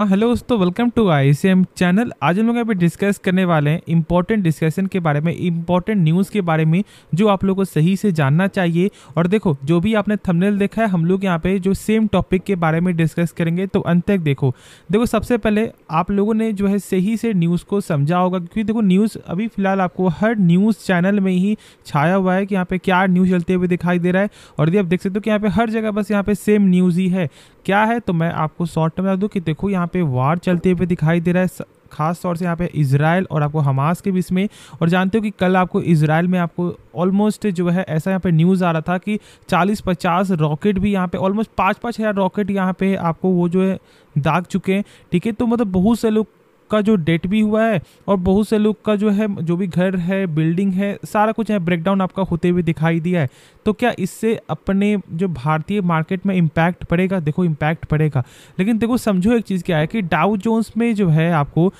हाँ हेलो दोस्तों, welcome to ICM channel. आज हम लोग यहाँ पे डिस्कस करने वाले हैं इंपॉर्टेंट डिस्कशन के बारे में, इंपॉर्टेंट न्यूज़ के बारे में जो आप लोगों को सही से जानना चाहिए। और देखो, जो भी आपने थंबनेल देखा है, हम लोग यहाँ पे जो सेम टॉपिक के बारे में डिस्कस करेंगे, तो अंत तक देखो। देखो, सबसे पहले आप लोगों ने जो है सही से न्यूज़ को समझा होगा, क्योंकि देखो न्यूज़ अभी फिलहाल आपको हर न्यूज़ चैनल में ही छाया हुआ है कि यहाँ पे क्या न्यूज़ चलते हुए दिखाई दे रहा है। और यदि आप देख सकते हो कि यहाँ पे हर जगह बस यहाँ पे सेम न्यूज़ ही है। क्या है, तो मैं आपको शॉर्ट में बता दूं कि देखो यहाँ पे वार चलते हुए दिखाई दे रहा है, खास तौर से यहाँ पे इजराइल और आपको हमास के बीच में। और जानते हो कि कल आपको इजराइल में आपको ऑलमोस्ट जो है ऐसा यहाँ पे न्यूज़ आ रहा था कि 40-50 रॉकेट भी यहाँ पे, ऑलमोस्ट 5-5 हज़ार रॉकेट यहाँ पे आपको वो जो है दाग चुके हैं। ठीक है, तो मतलब बहुत से लोग का जो डेट भी हुआ है और बहुत से लोग का जो है, जो भी घर है, बिल्डिंग है, सारा कुछ है ब्रेकडाउन आपका होते हुए दिखाई दिया है। तो क्या इससे अपने जो भारतीय मार्केट में इम्पैक्ट पड़ेगा? देखो इम्पैक्ट पड़ेगा, लेकिन देखो समझो एक चीज़ क्या है कि डाउ जोन्स में जो है आपको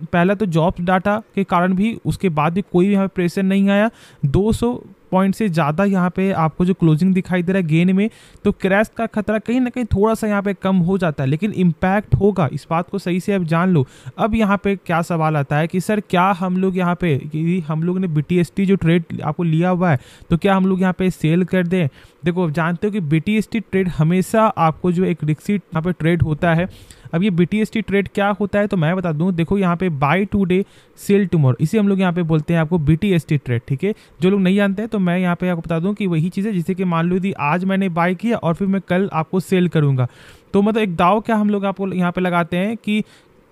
पहला तो जॉब्स डाटा के कारण भी, उसके बाद भी कोई यहाँ पे प्रेशर नहीं आया। 200 पॉइंट से ज़्यादा यहाँ पे आपको जो क्लोजिंग दिखाई दे रहा है गेन में, तो क्रैश का खतरा कहीं ना कहीं थोड़ा सा यहाँ पे कम हो जाता है, लेकिन इम्पैक्ट होगा, इस बात को सही से अब जान लो। अब यहाँ पे क्या सवाल आता है कि सर क्या हम लोग यहाँ पे, कि हम लोग ने BTST जो ट्रेड आपको लिया हुआ है, तो क्या हम लोग यहाँ पे सेल कर दें? देखो, जानते हो कि BTST ट्रेड हमेशा आपको जो एक रिक्सी यहाँ पे ट्रेड होता है। अब ये BTST ट्रेड क्या होता है, तो मैं बता दूं। देखो यहाँ पे बाय टुडे सेल टुमारो, इसे हम लोग यहाँ पे बोलते हैं आपको BTST ट्रेड। ठीक है, जो लोग नहीं जानते हैं तो मैं यहाँ पे आपको बता दूं कि वही चीज़ है, जिसे कि मान लो यदि आज मैंने बाय किया और फिर मैं कल आपको सेल करूँगा, तो मतलब एक दाव क्या हम लोग आपको यहाँ पे लगाते हैं कि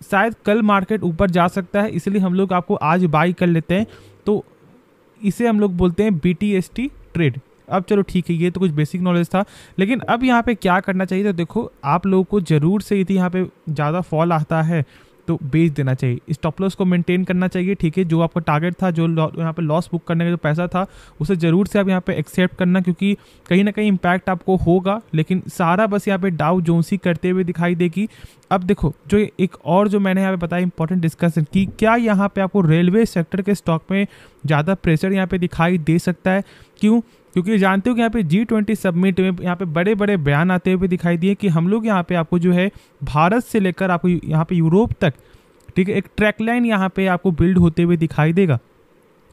शायद कल मार्केट ऊपर जा सकता है, इसलिए हम लोग आपको आज बाई कर लेते हैं। तो इसे हम लोग बोलते हैं BTST ट्रेड। अब चलो ठीक है, ये तो कुछ बेसिक नॉलेज था, लेकिन अब यहाँ पे क्या करना चाहिए, तो देखो आप लोगों को ज़रूर से यदि यहाँ पे ज़्यादा फॉल आता है तो बेच देना चाहिए, स्टॉप लॉस को मेंटेन करना चाहिए। ठीक है, जो आपका टारगेट था, जो यहाँ पे लॉस बुक करने का जो पैसा था, उसे ज़रूर से आप यहाँ पे एक्सेप्ट करना, क्योंकि कहीं ना कहीं इम्पैक्ट आपको होगा, लेकिन सारा बस यहाँ पे डाउ जोन्स ही करते हुए दिखाई देगी। अब देखो, जो एक और जो मैंने यहाँ पे बताया इंपॉर्टेंट डिस्कशन की, क्या यहाँ पे आपको रेलवे सेक्टर के स्टॉक में ज़्यादा प्रेशर यहाँ पे दिखाई दे सकता है? क्यों? क्योंकि जानते हो कि यहाँ पे G20 समिट में यहाँ पे बड़े बड़े बयान आते हुए दिखाई दिए कि हम लोग यहाँ पे आपको जो है भारत से लेकर आपको यहाँ पे यूरोप तक, ठीक है, एक ट्रैक लाइन यहाँ पे आपको बिल्ड होते हुए दिखाई देगा।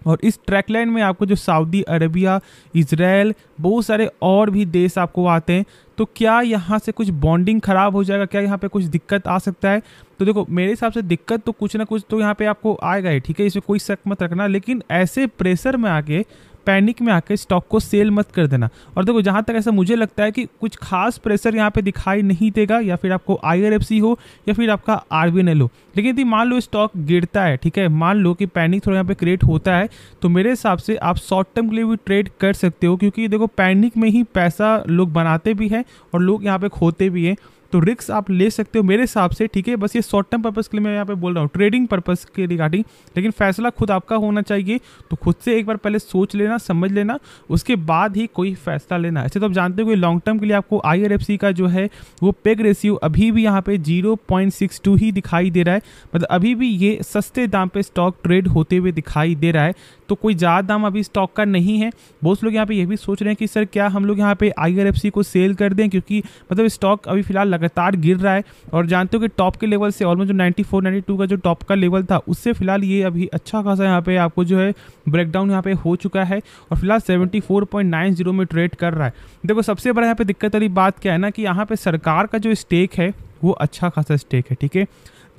और इस ट्रैक लाइन में आपको जो सऊदी अरबिया, इजराइल, बहुत सारे और भी देश आपको आते हैं। तो क्या यहाँ से कुछ बॉन्डिंग खराब हो जाएगा? क्या यहाँ पे कुछ दिक्कत आ सकता है? तो देखो, मेरे हिसाब से दिक्कत तो कुछ ना कुछ तो यहाँ पे आपको आएगा ही। ठीक है, इसमें कोई शक मत रखना, लेकिन ऐसे प्रेशर में आके, पैनिक में आके स्टॉक को सेल मत कर देना। और देखो, जहाँ तक ऐसा मुझे लगता है कि कुछ खास प्रेशर यहाँ पे दिखाई नहीं देगा, या फिर आपको IRFC हो या फिर आपका RVNL हो। लेकिन यदि मान लो स्टॉक गिरता है, ठीक है, मान लो कि पैनिक थोड़ा यहाँ पे क्रिएट होता है, तो मेरे हिसाब से आप शॉर्ट टर्म के लिए भी ट्रेड कर सकते हो, क्योंकि देखो पैनिक में ही पैसा लोग बनाते भी हैं और लोग यहाँ पे खोते भी हैं। तो रिस्क आप ले सकते हो मेरे हिसाब से। ठीक है, बस ये शॉर्ट टर्म पर्पस के लिए मैं यहाँ पे बोल रहा हूँ, ट्रेडिंग पर्पस के रिगार्डिंग, लेकिन फैसला खुद आपका होना चाहिए। तो खुद से एक बार पहले सोच लेना, समझ लेना, उसके बाद ही कोई फैसला लेना। ऐसे तो आप जानते हो कि लॉन्ग टर्म के लिए आपको IRFC का जो है वो पेग रेशियो अभी भी यहाँ पे 0.62 ही दिखाई दे रहा है। मतलब अभी भी ये सस्ते दाम पे स्टॉक ट्रेड होते हुए दिखाई दे रहा है, तो कोई ज़्यादा दाम अभी स्टॉक का नहीं है। बहुत लोग यहाँ पे ये भी सोच रहे हैं कि सर क्या हम लोग यहाँ पे IRFC को सेल कर दें, क्योंकि मतलब स्टॉक अभी फिलहाल लगातार गिर रहा है। और जानते हो कि टॉप के लेवल से ऑलमोस्ट जो 94-92 का जो टॉप का लेवल था, उससे फिलहाल ये अभी अच्छा खासा यहाँ पे आपको जो है ब्रेकडाउन यहाँ पे हो चुका है, और फिलहाल 74.90 में ट्रेड कर रहा है। देखो, सबसे बड़ा यहाँ पे दिक्कत वाली बात क्या है ना, कि यहाँ पे सरकार का जो स्टेक है वो अच्छा खासा स्टेक है। ठीक है,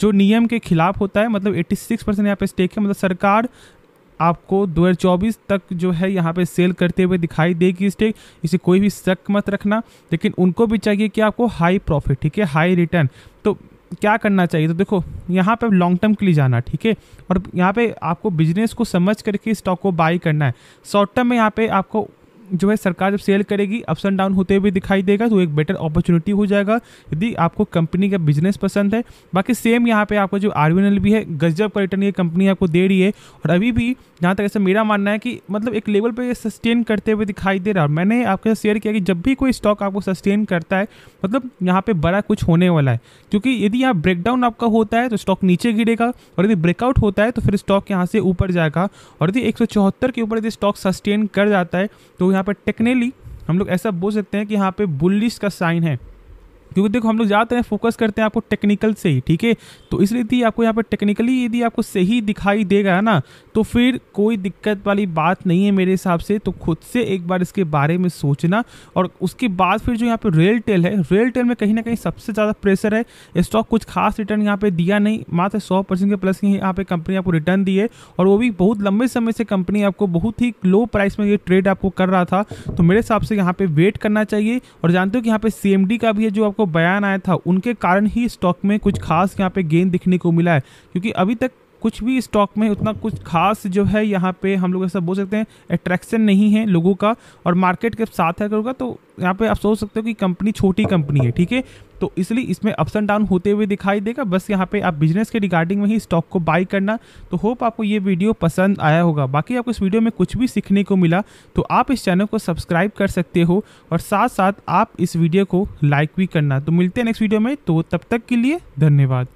जो नियम के खिलाफ होता है, मतलब 86% यहाँ पे स्टेक है। मतलब सरकार आपको 2024 तक जो है यहाँ पे सेल करते हुए दिखाई देगी स्टेक, इसे कोई भी शक मत रखना। लेकिन उनको भी चाहिए कि आपको हाई प्रॉफिट, ठीक है, हाई रिटर्न। तो क्या करना चाहिए? तो देखो, यहाँ पे लॉन्ग टर्म के लिए जाना, ठीक है, और यहाँ पे आपको बिजनेस को समझ करके स्टॉक को बाई करना है। शॉर्ट टर्म में यहाँ पे आपको जो है सरकार जब सेल करेगी, अप्स एंड डाउन होते हुए दिखाई देगा, तो एक बेटर अपॉर्चुनिटी हो जाएगा यदि आपको कंपनी का बिजनेस पसंद है। बाकी सेम यहाँ पे आपको जो RVNL भी है, गजब का रिटर्न ये कंपनी आपको दे रही है। और अभी भी जहाँ तक ऐसा मेरा मानना है कि मतलब एक लेवल पे ये सस्टेन करते हुए दिखाई दे रहा है। मैंने आपके साथ शेयर किया कि जब भी कोई स्टॉक आपको सस्टेन करता है, मतलब यहाँ पे बड़ा कुछ होने वाला है, क्योंकि यदि यहाँ ब्रेकडाउन आपका होता है तो स्टॉक नीचे गिरेगा, और यदि ब्रेकआउट होता है तो फिर स्टॉक यहाँ से ऊपर जाएगा। और यदि 174 के ऊपर यदि स्टॉक सस्टेन कर जाता है, तो यहाँ पे टेक्निकली हम लोग ऐसा बोल सकते हैं कि यहाँ पे बुलिश का साइन है। क्योंकि देखो हम लोग ज़्यादातर फोकस करते हैं आपको टेक्निकल से ही, ठीक है। तो इसलिए यदि आपको यहाँ पे टेक्निकली यदि आपको सही दिखाई देगा ना, तो फिर कोई दिक्कत वाली बात नहीं है मेरे हिसाब से। तो खुद से एक बार इसके बारे में सोचना, और उसके बाद फिर जो यहाँ पे रेलटेल है, रेलटेल में कहीं ना कहीं सबसे ज़्यादा प्रेशर है। स्टॉक कुछ खास रिटर्न यहाँ पे दिया नहीं, मात्र 100% के प्लस ही यहाँ पे कंपनी आपको रिटर्न दी है, और वो भी बहुत लंबे समय से कंपनी आपको बहुत ही लो प्राइस में ये ट्रेड आपको कर रहा था। तो मेरे हिसाब से यहाँ पे वेट करना चाहिए। और जानते हो कि यहाँ पे CMD का भी है, जो आपको बयान आया था, उनके कारण ही स्टॉक में कुछ खास यहाँ पे गेन दिखने को मिला है। क्योंकि अभी तक कुछ भी स्टॉक में उतना कुछ खास जो है यहाँ पे हम लोग ऐसा बोल सकते हैं अट्रैक्शन नहीं है लोगों का, और मार्केट के साथ है होगा। तो यहाँ पे आप सोच सकते हो कि कंपनी छोटी कंपनी है, ठीक है। तो इसलिए इसमें अप्स एंड डाउन होते हुए दिखाई देगा। बस यहाँ पे आप बिजनेस के रिगार्डिंग में ही स्टॉक को बाई करना। तो होप आपको ये वीडियो पसंद आया होगा। बाकी आपको इस वीडियो में कुछ भी सीखने को मिला तो आप इस चैनल को सब्सक्राइब कर सकते हो, और साथ साथ आप इस वीडियो को लाइक भी करना। तो मिलते हैं नेक्स्ट वीडियो में, तो तब तक के लिए धन्यवाद।